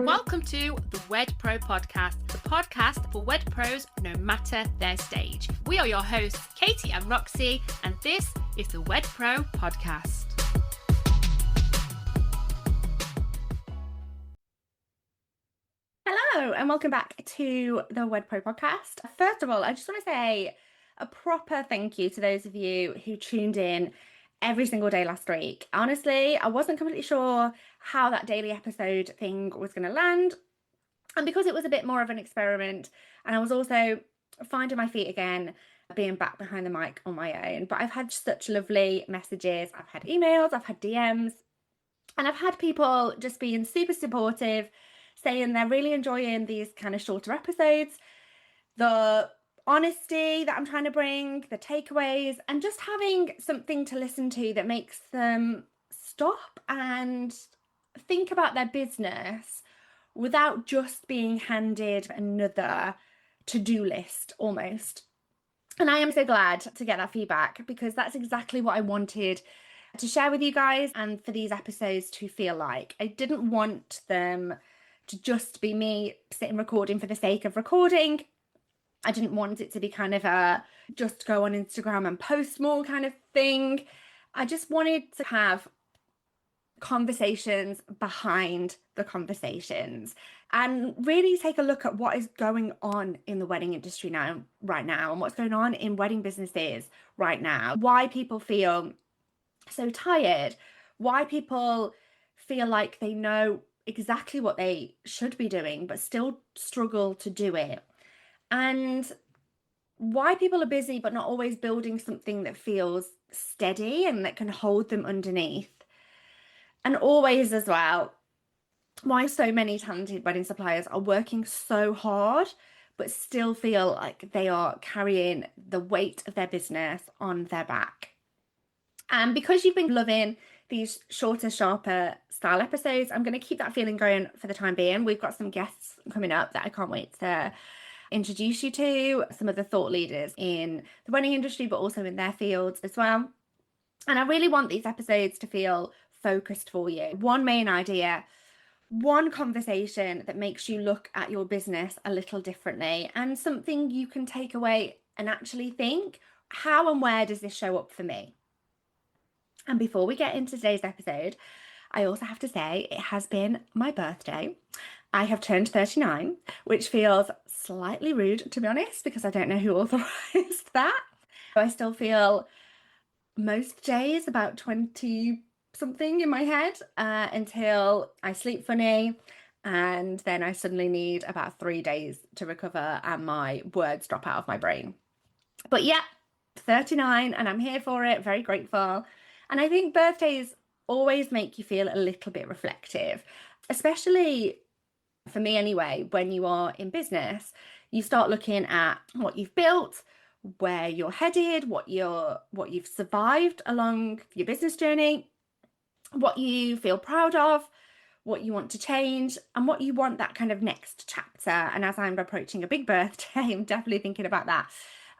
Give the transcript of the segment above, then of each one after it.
Welcome to the Wed Pro podcast, the podcast for Wed Pros no matter their stage. We are your hosts, Katie and Roxy, and this is the Wed Pro podcast. Hello and welcome back to the Wed Pro podcast. First of all, I just want to say a proper thank you to those of you who tuned in every single day last week. Honestly, I wasn't completely sure how that daily episode thing was going to land. And because it was a bit more of an experiment, and I was also finding my feet again, being back behind the mic on my own. But I've had such lovely messages. I've had emails, I've had DMs, and I've had people just being super supportive, saying they're really enjoying these kind of shorter episodes, the honesty that I'm trying to bring, the takeaways, and just having something to listen to that makes them stop and think about their business without just being handed another to-do list almost. And I am so glad to get that feedback, because that's exactly what I wanted to share with you guys and for these episodes to feel like. I didn't want them to just be me sitting recording for the sake of recording. I didn't want it to be kind of a just go on Instagram and post more kind of thing. I just wanted to have conversations behind the conversations and really take a look at what is going on in the wedding industry right now, and what's going on in wedding businesses right now. Why people feel so tired, why people feel like they know exactly what they should be doing but still struggle to do it, and why people are busy but not always building something that feels steady and that can hold them underneath. And always as well, why so many talented wedding suppliers are working so hard but still feel like they are carrying the weight of their business on their back. And because you've been loving these shorter, sharper style episodes, I'm going to keep that feeling going for the time being. We've got some guests coming up that I can't wait to introduce you to, some of the thought leaders in the wedding industry, but also in their fields as well. And I really want these episodes to feel focused for you. One main idea, one conversation that makes you look at your business a little differently, and something you can take away and actually think, how and where does this show up for me? And before we get into today's episode, I also have to say it has been my birthday. I have turned 39, which feels slightly rude, to be honest, because I don't know who authorized that. I still feel most days about 20 something in my head until I sleep funny, and then I suddenly need about 3 days to recover and my words drop out of my brain. But yeah, 39, and I'm here for it, very grateful. And I think birthdays always make you feel a little bit reflective, especially for me anyway. When you are in business, you start looking at what you've built, where you're headed, what you've survived along your business journey, what you feel proud of, what you want to change, and what you want that kind of next chapter. And as I'm approaching a big birthday, I'm definitely thinking about that,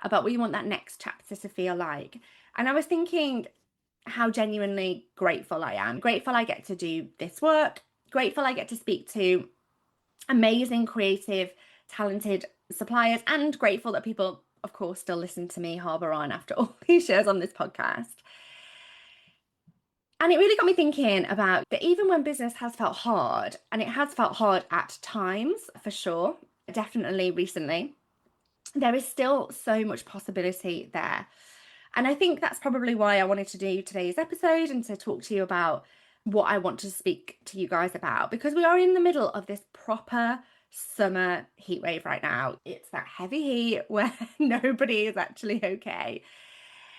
about what you want that next chapter to feel like. And I was thinking how genuinely grateful I am. Grateful I get to do this work. Grateful I get to speak to amazing, creative, talented suppliers, and grateful that people, of course, still listen to me harbour on after all these years on this podcast. And it really got me thinking about that even when business has felt hard, and it has felt hard at times for sure, definitely recently, there is still so much possibility there. And I think that's probably why I wanted to do today's episode and to talk to you about what I want to speak to you guys about, because we are in the middle of this proper summer heat wave right now. It's that heavy heat where nobody is actually okay.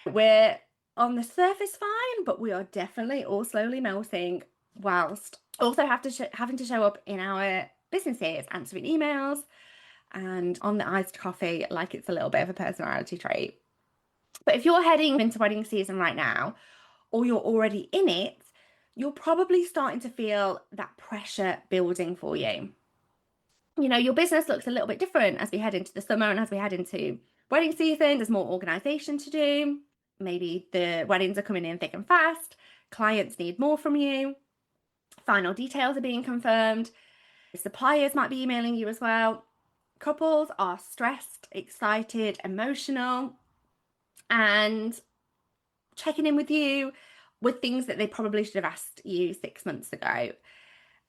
We're on the surface fine, but we are definitely all slowly melting, whilst also having to show up in our businesses, answering emails and on the iced coffee like it's a little bit of a personality trait. But if you're heading into wedding season right now, or you're already in it, you're probably starting to feel that pressure building for you. You know, your business looks a little bit different as we head into the summer and as we head into wedding season. There's more organisation to do. Maybe the weddings are coming in thick and fast. Clients need more from you. Final details are being confirmed. Suppliers might be emailing you as well. Couples are stressed, excited, emotional, and checking in with you with things that they probably should have asked you 6 months ago.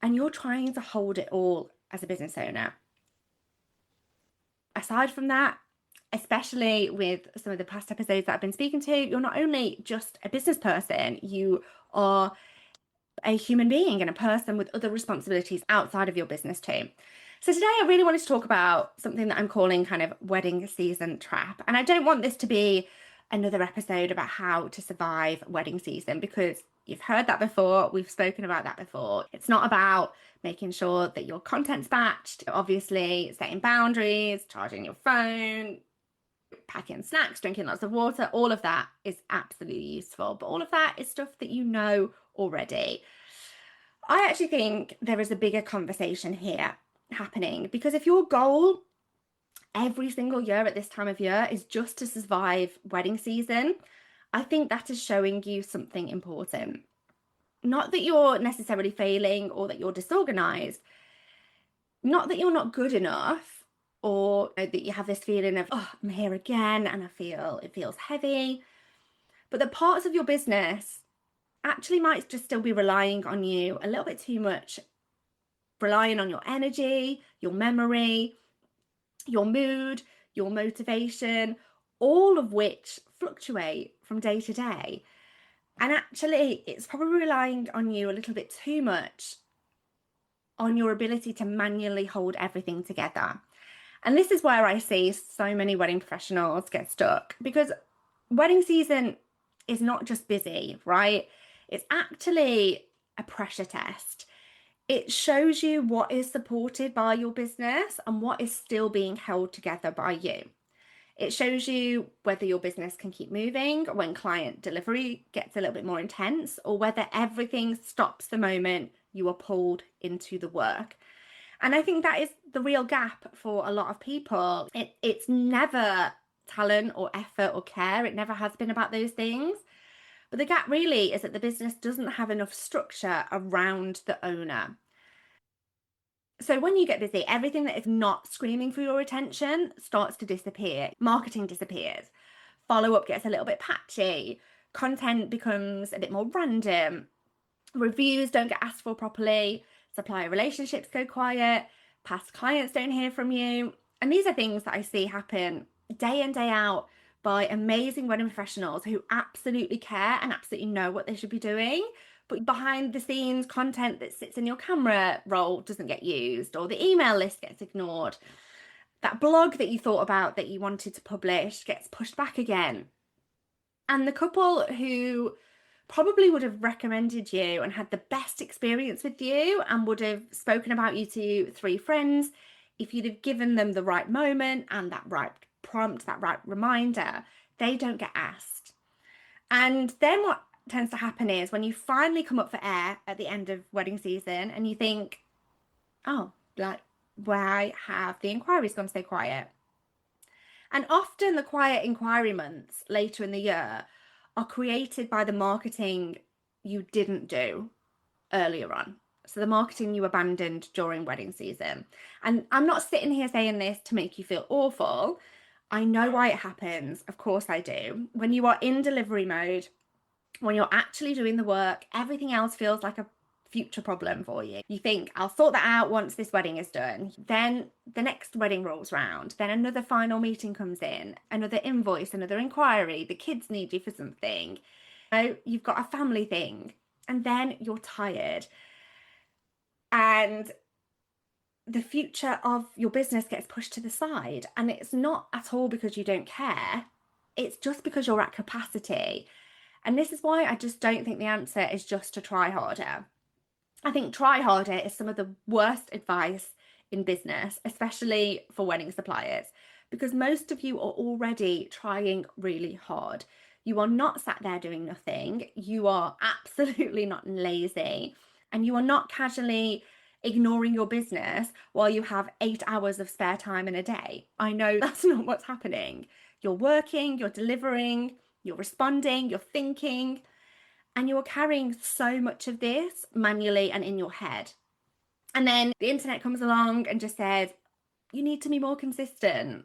And you're trying to hold it all as a business owner. Aside from that, especially with some of the past episodes that I've been speaking to, you're not only just a business person, you are a human being and a person with other responsibilities outside of your business too. So today I really wanted to talk about something that I'm calling kind of wedding season trap. And I don't want this to be another episode about how to survive wedding season, because you've heard that before. We've spoken about that before. It's not about making sure that your content's batched, obviously setting boundaries, charging your phone, packing snacks, drinking lots of water. All of that is absolutely useful, but all of that is stuff that you know already. I actually think there is a bigger conversation here happening, because if your goal every single year at this time of year is just to survive wedding season, I think that is showing you something important. Not that you're necessarily failing or that you're disorganized, not that you're not good enough, or that you have this feeling of, oh, I'm here again and it feels heavy, but the parts of your business actually might just still be relying on you a little bit too much, relying on your energy, your memory, your mood, your motivation, all of which fluctuate from day to day. And actually, it's probably relying on you a little bit too much on your ability to manually hold everything together. And this is where I see so many wedding professionals get stuck, because wedding season is not just busy, right? It's actually a pressure test. It shows you what is supported by your business and what is still being held together by you. It shows you whether your business can keep moving when client delivery gets a little bit more intense, or whether everything stops the moment you are pulled into the work. And I think that is the real gap for a lot of people. It's never talent or effort or care. It never has been about those things. But the gap really is that the business doesn't have enough structure around the owner. So when you get busy, everything that is not screaming for your attention starts to disappear. Marketing disappears. Follow-up gets a little bit patchy. Content becomes a bit more random. Reviews don't get asked for properly. Supplier relationships go quiet. Past clients don't hear from you. And these are things that I see happen day in, day out by amazing wedding professionals who absolutely care and absolutely know what they should be doing. But behind the scenes content that sits in your camera roll doesn't get used, or the email list gets ignored. That blog that you thought about that you wanted to publish gets pushed back again. And the couple who probably would have recommended you and had the best experience with you and would have spoken about you to 3 friends, if you'd have given them the right moment and that right prompt, that right reminder, they don't get asked. And then what tends to happen is when you finally come up for air at the end of wedding season and you think, oh, like, why have the inquiries gone so quiet? And often the quiet inquiry months later in the year are created by the marketing you didn't do earlier on. So the marketing you abandoned during wedding season. And I'm not sitting here saying this to make you feel awful. I know why it happens. Of course I do. When you are in delivery mode, when you're actually doing the work, everything else feels like a future problem for you. You think, I'll sort that out once this wedding is done. Then the next wedding rolls round. Then another final meeting comes in, another invoice, another inquiry. The kids need you for something. You've got a family thing. And then you're tired. And the future of your business gets pushed to the side. And it's not at all because you don't care. It's just because you're at capacity. And this is why I just don't think the answer is just to try harder. I think try harder is some of the worst advice in business, especially for wedding suppliers, because most of you are already trying really hard. You are not sat there doing nothing. You are absolutely not lazy, and you are not casually ignoring your business while you have 8 hours of spare time in a day. I know that's not what's happening. You're working, you're delivering, you're responding, you're thinking, and you're carrying so much of this manually and in your head. And then the internet comes along and just says, you need to be more consistent.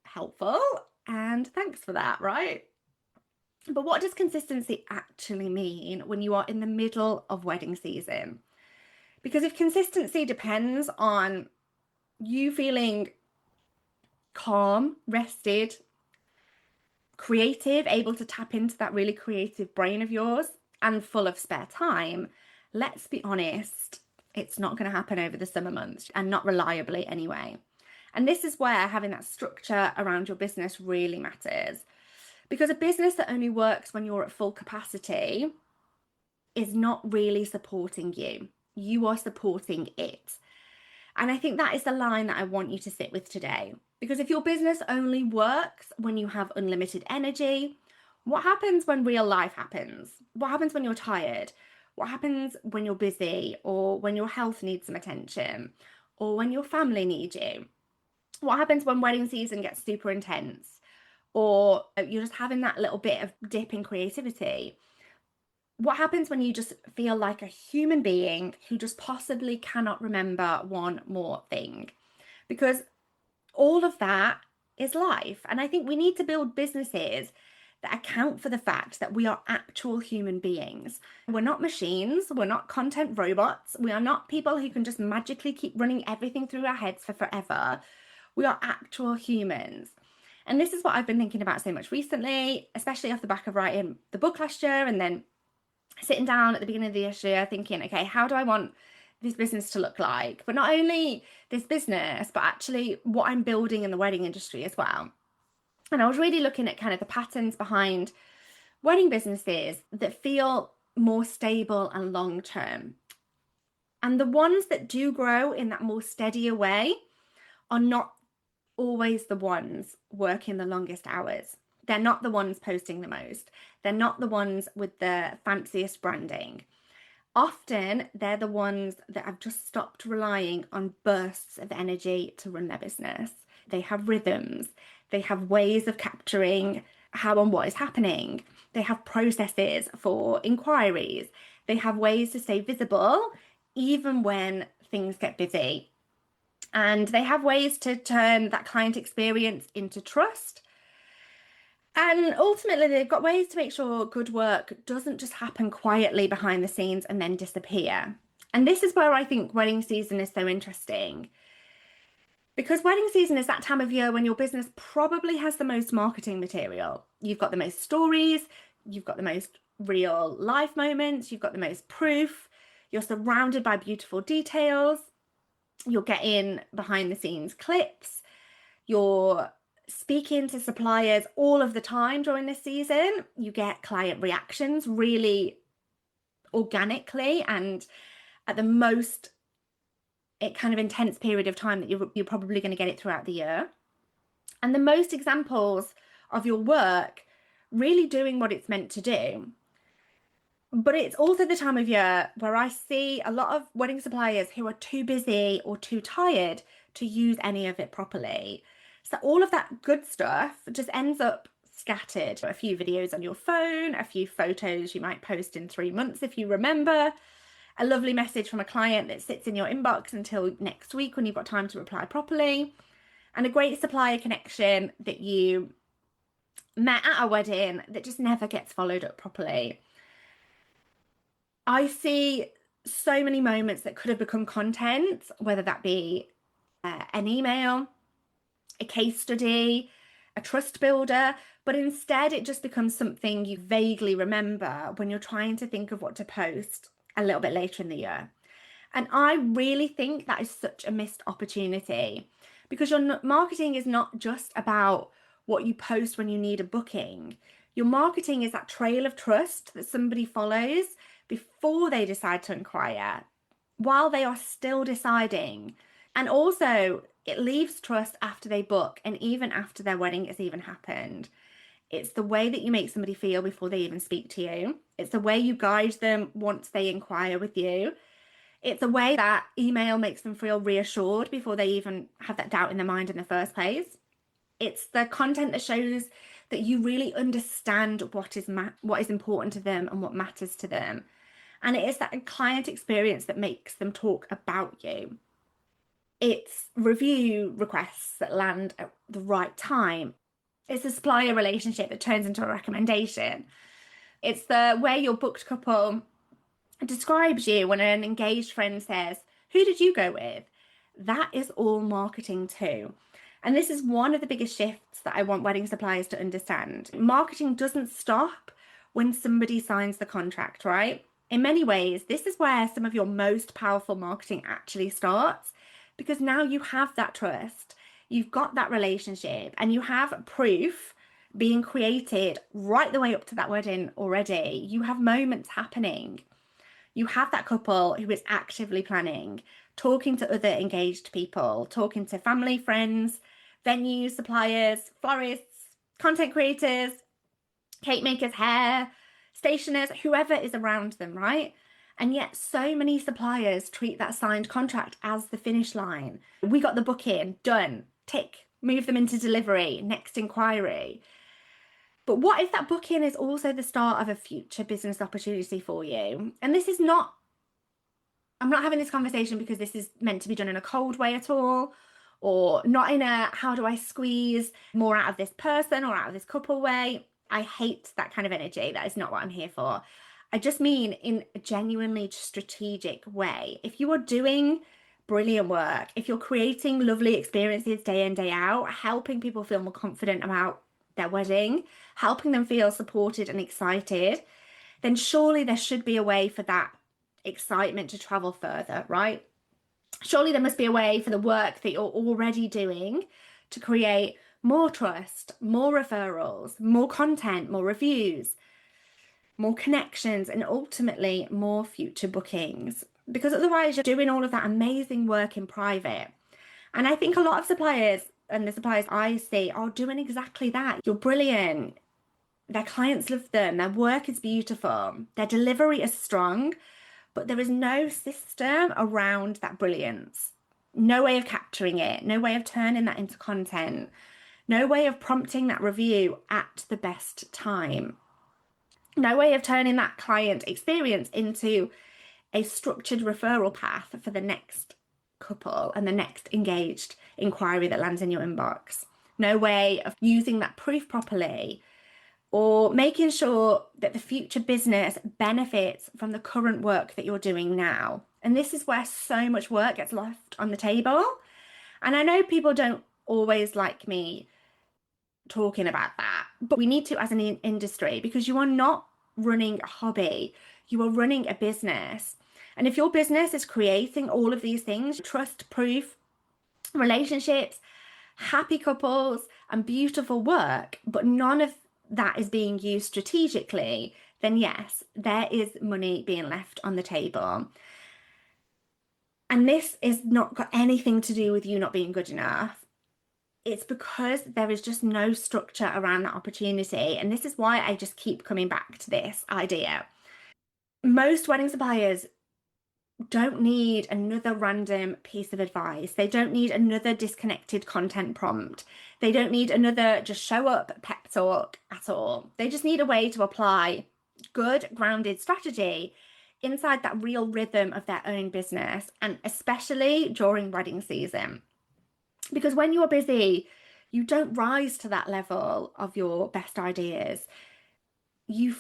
Helpful. And thanks for that, right? But what does consistency actually mean when you are in the middle of wedding season? Because if consistency depends on you feeling calm, rested, creative, able to tap into that really creative brain of yours and full of spare time, let's be honest, it's not going to happen over the summer months, and not reliably anyway. And this is where having that structure around your business really matters. Because a business that only works when you're at full capacity is not really supporting you. You are supporting it. And I think that is the line that I want you to sit with today. Because if your business only works when you have unlimited energy, what happens when real life happens? What happens when you're tired? What happens when you're busy, or when your health needs some attention, or when your family needs you? What happens when wedding season gets super intense, or you're just having that little bit of dip in creativity? What happens when you just feel like a human being who just possibly cannot remember one more thing? Because all of that is life. And I think we need to build businesses that account for the fact that we are actual human beings. We're not machines. We're not content robots. We are not people who can just magically keep running everything through our heads for forever. We are actual humans. And this is what I've been thinking about so much recently, especially off the back of writing the book last year, and then sitting down at the beginning of this year thinking, okay, how do I want this business to look like? But not only this business, but actually what I'm building in the wedding industry as well. And I was really looking at kind of the patterns behind wedding businesses that feel more stable and long term. And the ones that do grow in that more steadier way are not always the ones working the longest hours. They're not the ones posting the most. They're not the ones with the fanciest branding. Often they're the ones that have just stopped relying on bursts of energy to run their business. They have rhythms. They have ways of capturing how and what is happening. They have processes for inquiries. They have ways to stay visible even when things get busy. And they have ways to turn that client experience into trust. And ultimately, they've got ways to make sure good work doesn't just happen quietly behind the scenes and then disappear. And this is where I think wedding season is so interesting. Because wedding season is that time of year when your business probably has the most marketing material. You've got the most stories, you've got the most real life moments, you've got the most proof, you're surrounded by beautiful details, you're getting behind the scenes clips, you're speaking to suppliers all of the time during this season. You get client reactions really organically and at the most kind of intense period of time that you're probably going to get it throughout the year. And the most examples of your work really doing what it's meant to do. But it's also the time of year where I see a lot of wedding suppliers who are too busy or too tired to use any of it properly. So all of that good stuff just ends up scattered. A few videos on your phone, a few photos you might post in 3 months if you remember, a lovely message from a client that sits in your inbox until next week when you've got time to reply properly, and a great supplier connection that you met at a wedding that just never gets followed up properly. I see so many moments that could have become content, whether that be an email, a case study, a trust builder, but instead it just becomes something you vaguely remember when you're trying to think of what to post a little bit later in the year. And I really think that is such a missed opportunity, because your marketing is not just about what you post when you need a booking. Your marketing is that trail of trust that somebody follows before they decide to inquire, while they are still deciding. And also, it leaves trust after they book and even after their wedding has even happened. It's the way that you make somebody feel before they even speak to you. It's the way you guide them once they inquire with you. It's a way that email makes them feel reassured before they even have that doubt in their mind in the first place. It's the content that shows that you really understand what is important to them and what matters to them. And it is that client experience that makes them talk about you. It's review requests that land at the right time. It's a supplier relationship that turns into a recommendation. It's the way your booked couple describes you when an engaged friend says, "Who did you go with?" That is all marketing too. And this is one of the biggest shifts that I want wedding suppliers to understand. Marketing doesn't stop when somebody signs the contract, right? In many ways, this is where some of your most powerful marketing actually starts, because now you have that trust, you've got that relationship, and you have proof being created right the way up to that wedding already. You have moments happening. You have that couple who is actively planning, talking to other engaged people, talking to family, friends, venues, suppliers, florists, content creators, cake makers, hair, stationers, whoever is around them, right? And yet so many suppliers treat that signed contract as the finish line. We got the booking, done, tick, move them into delivery, next inquiry. But what if that booking is also the start of a future business opportunity for you? And this is not, I'm not having this conversation because this is meant to be done in a cold way at all, or not in a how do I squeeze more out of this person or out of this couple way. I hate that kind of energy. That is not what I'm here for. I just mean in a genuinely strategic way. If you are doing brilliant work, if you're creating lovely experiences day in, day out, helping people feel more confident about their wedding, helping them feel supported and excited, then surely there should be a way for that excitement to travel further, right? Surely there must be a way for the work that you're already doing to create more trust, more referrals, more content, more reviews, more connections, and ultimately more future bookings. Because otherwise you're doing all of that amazing work in private. And I think a lot of suppliers, and the suppliers I see, are doing exactly that. You're brilliant. Their clients love them. Their work is beautiful. Their delivery is strong, but there is no system around that brilliance. No way of capturing it. No way of turning that into content. No way of prompting that review at the best time. No way of turning that client experience into a structured referral path for the next couple and the next engaged inquiry that lands in your inbox. No way of using that proof properly or making sure that the future business benefits from the current work that you're doing now. And this is where so much work gets left on the table. And I know people don't always like me talking about that, but we need to as an industry, because you are not running a hobby, you are running a business. And if your business is creating all of these things, trust, proof, relationships, happy couples, and beautiful work, but none of that is being used strategically, then yes, there is money being left on the table. And this is not got anything to do with you not being good enough. It's because there is just no structure around that opportunity. And this is why I just keep coming back to this idea. Most wedding suppliers don't need another random piece of advice. They don't need another disconnected content prompt. They don't need another just show up pep talk at all. They just need a way to apply good grounded strategy inside that real rhythm of their own business, and especially during wedding season. Because when you're busy, you don't rise to that level of your best ideas. You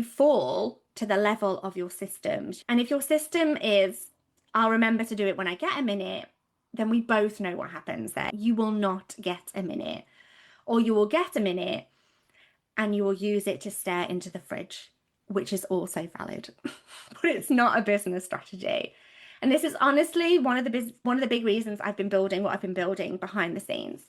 fall to the level of your systems. And if your system is, I'll remember to do it when I get a minute, then we both know what happens there. You will not get a minute, or you will get a minute and you will use it to stare into the fridge, which is also valid, but it's not a business strategy. And this is honestly one of the big reasons I've been building what I've been building behind the scenes,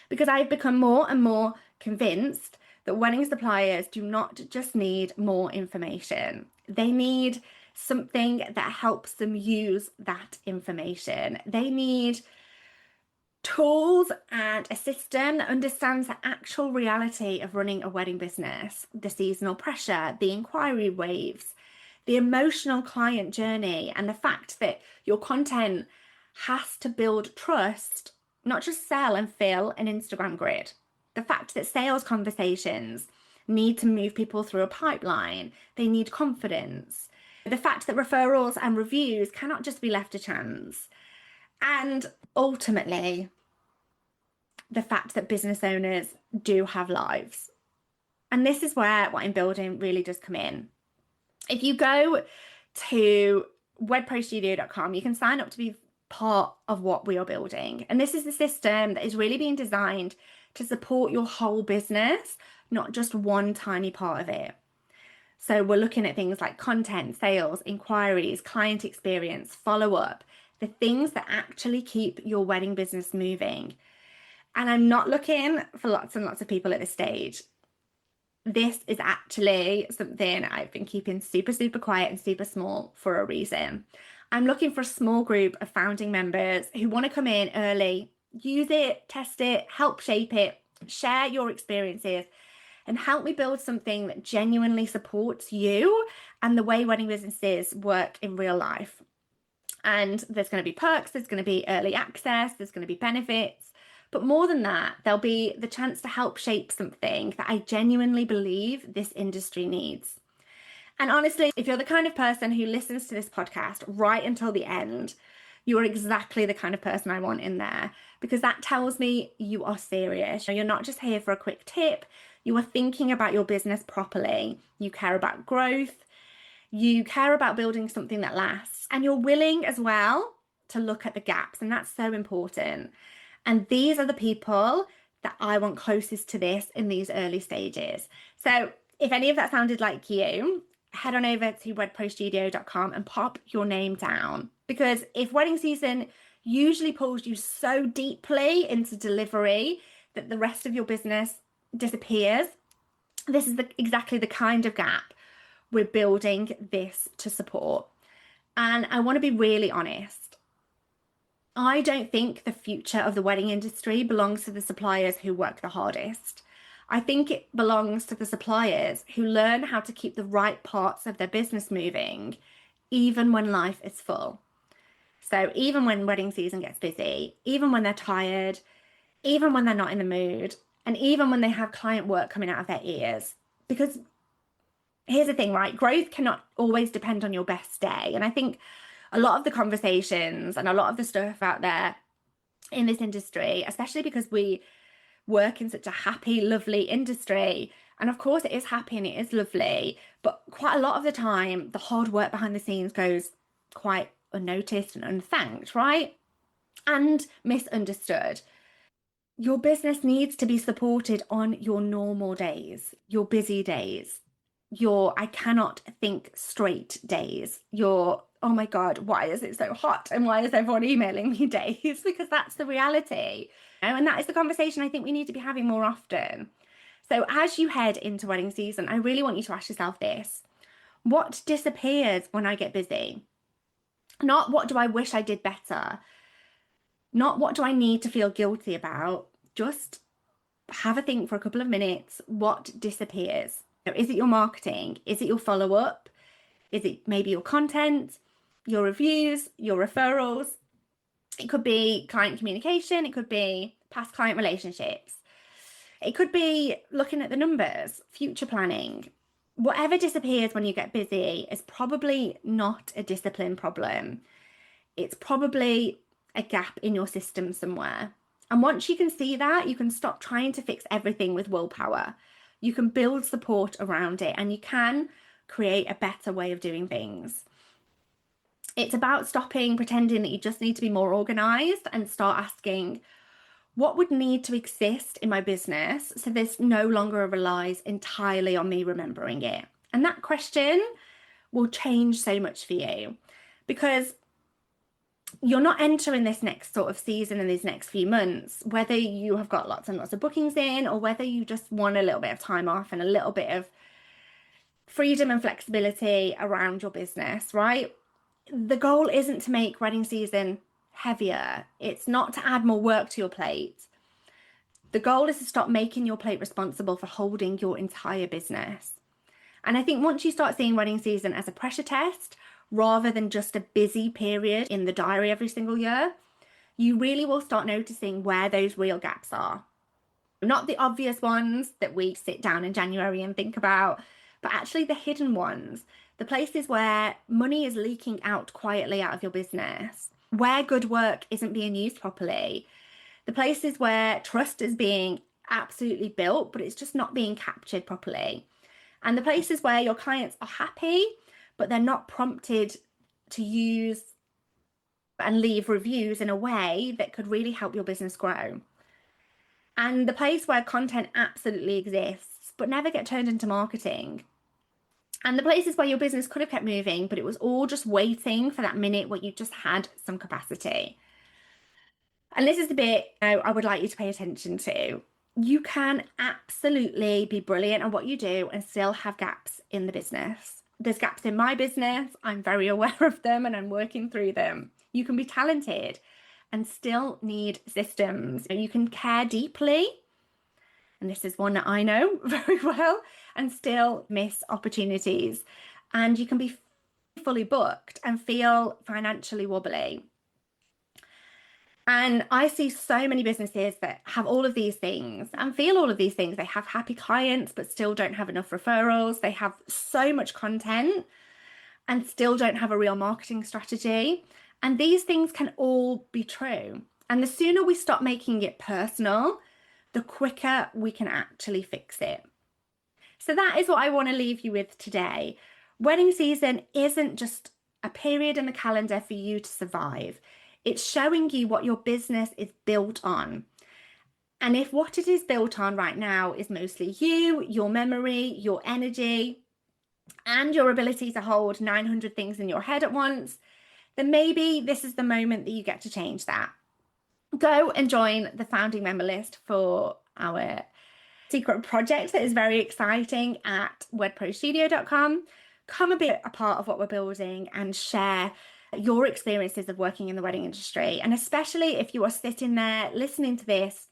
because I've become more and more convinced that wedding suppliers do not just need more information. They need something that helps them use that information. They need tools and a system that understands the actual reality of running a wedding business, the seasonal pressure, the inquiry waves, the emotional client journey, and the fact that your content has to build trust, not just sell and fill an Instagram grid. The fact that sales conversations need to move people through a pipeline. They need confidence. The fact that referrals and reviews cannot just be left to chance. And ultimately, the fact that business owners do have lives. And this is where what I'm building really does come in. If you go to wedprostudio.com, you can sign up to be part of what we are building. And this is the system that is really being designed to support your whole business, not just one tiny part of it. So we're looking at things like content, sales, inquiries, client experience, follow-up, the things that actually keep your wedding business moving. And I'm not looking for lots and lots of people at this stage. This is actually something I've been keeping super, super quiet and super small for a reason. I'm looking for a small group of founding members who want to come in early, use it, test it, help shape it, share your experiences, and help me build something that genuinely supports you and the way wedding businesses work in real life. And there's going to be perks, there's going to be early access, there's going to be benefits. But more than that, there'll be the chance to help shape something that I genuinely believe this industry needs. And honestly, if you're the kind of person who listens to this podcast right until the end, you are exactly the kind of person I want in there, because that tells me you are serious. You're not just here for a quick tip. You are thinking about your business properly. You care about growth. You care about building something that lasts. And you're willing as well to look at the gaps. And that's so important. And these are the people that I want closest to this in these early stages. So if any of that sounded like you, head on over to wedprostudio.com and pop your name down. Because if wedding season usually pulls you so deeply into delivery that the rest of your business disappears, this is exactly the kind of gap we're building this to support. And I want to be really honest. I don't think the future of the wedding industry belongs to the suppliers who work the hardest. I think it belongs to the suppliers who learn how to keep the right parts of their business moving, even when life is full. So even when wedding season gets busy, even when they're tired, even when they're not in the mood, and even when they have client work coming out of their ears. Because here's the thing, right? Growth cannot always depend on your best day. And I think a lot of the conversations and a lot of the stuff out there in this industry, especially because we work in such a happy, lovely industry, and of course it is happy and it is lovely, but quite a lot of the time the hard work behind the scenes goes quite unnoticed and unthanked, right? And misunderstood. Your business needs to be supported on your normal days, your busy days, your I cannot think straight days, your oh my God, why is it so hot? And why is everyone emailing me days? Because that's the reality. And that is the conversation I think we need to be having more often. So as you head into wedding season, I really want you to ask yourself this. What disappears when I get busy? Not what do I wish I did better? Not what do I need to feel guilty about? Just have a think for a couple of minutes. What disappears? Is it your marketing? Is it your follow-up? Is it maybe your content, your reviews, your referrals? It could be client communication. It could be past client relationships. It could be looking at the numbers, future planning. Whatever disappears when you get busy is probably not a discipline problem. It's probably a gap in your system somewhere. And once you can see that, you can stop trying to fix everything with willpower. You can build support around it, and you can create a better way of doing things. It's about stopping pretending that you just need to be more organized and start asking, what would need to exist in my business so this no longer relies entirely on me remembering it? And that question will change so much for you, because you're not entering this next sort of season in these next few months, whether you have got lots and lots of bookings in or whether you just want a little bit of time off and a little bit of freedom and flexibility around your business, right? The goal isn't to make wedding season heavier. It's not to add more work to your plate. The goal is to stop making your plate responsible for holding your entire business. And I think once you start seeing wedding season as a pressure test, rather than just a busy period in the diary every single year, you really will start noticing where those real gaps are. Not the obvious ones that we sit down in January and think about, but actually the hidden ones, the places where money is leaking out quietly out of your business, where good work isn't being used properly, the places where trust is being absolutely built, but it's just not being captured properly, and the places where your clients are happy, but they're not prompted to use and leave reviews in a way that could really help your business grow. And the place where content absolutely exists, but never get turned into marketing. And the places where your business could have kept moving, but it was all just waiting for that minute where you just had some capacity. And this is the bit I would like you to pay attention to. You can absolutely be brilliant at what you do and still have gaps in the business. There's gaps in my business. I'm very aware of them and I'm working through them. You can be talented and still need systems. You can care deeply, and this is one that I know very well, and still miss opportunities. And you can be fully booked and feel financially wobbly. And I see so many businesses that have all of these things and feel all of these things. They have happy clients, but still don't have enough referrals. They have so much content and still don't have a real marketing strategy. And these things can all be true. And the sooner we stop making it personal, the quicker we can actually fix it. So that is what I want to leave you with today. Wedding season isn't just a period in the calendar for you to survive. It's showing you what your business is built on. And if what it is built on right now is mostly you, your memory, your energy, and your ability to hold 900 things in your head at once, then maybe this is the moment that you get to change that. Go and join the founding member list for our secret project that is very exciting at wedprostudio.com. Come and be a part of what we're building and share your experiences of working in the wedding industry. And especially if you are sitting there listening to this,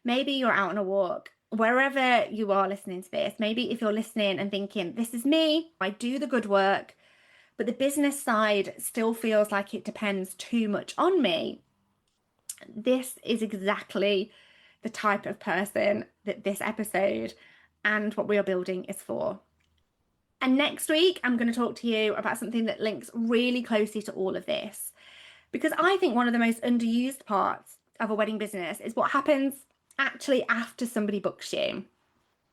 maybe you're out on a walk, wherever you are listening to this, maybe if you're listening and thinking, this is me, I do the good work, but the business side still feels like it depends too much on me. This is exactly the type of person that this episode and what we are building is for. And next week, I'm going to talk to you about something that links really closely to all of this. Because I think one of the most underused parts of a wedding business is what happens actually after somebody books you.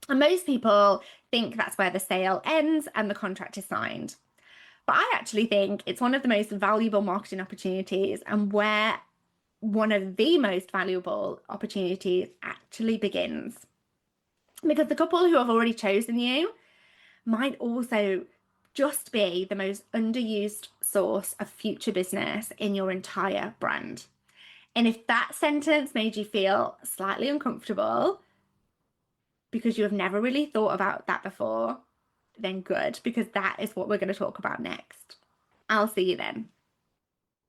And most people think that's where the sale ends and the contract is signed. But I actually think it's one of the most valuable marketing opportunities and where one of the most valuable opportunities actually begins. Because the couple who have already chosen you might also just be the most underused source of future business in your entire brand. And if that sentence made you feel slightly uncomfortable because you have never really thought about that before, then good, because that is what we're going to talk about next. I'll see you then.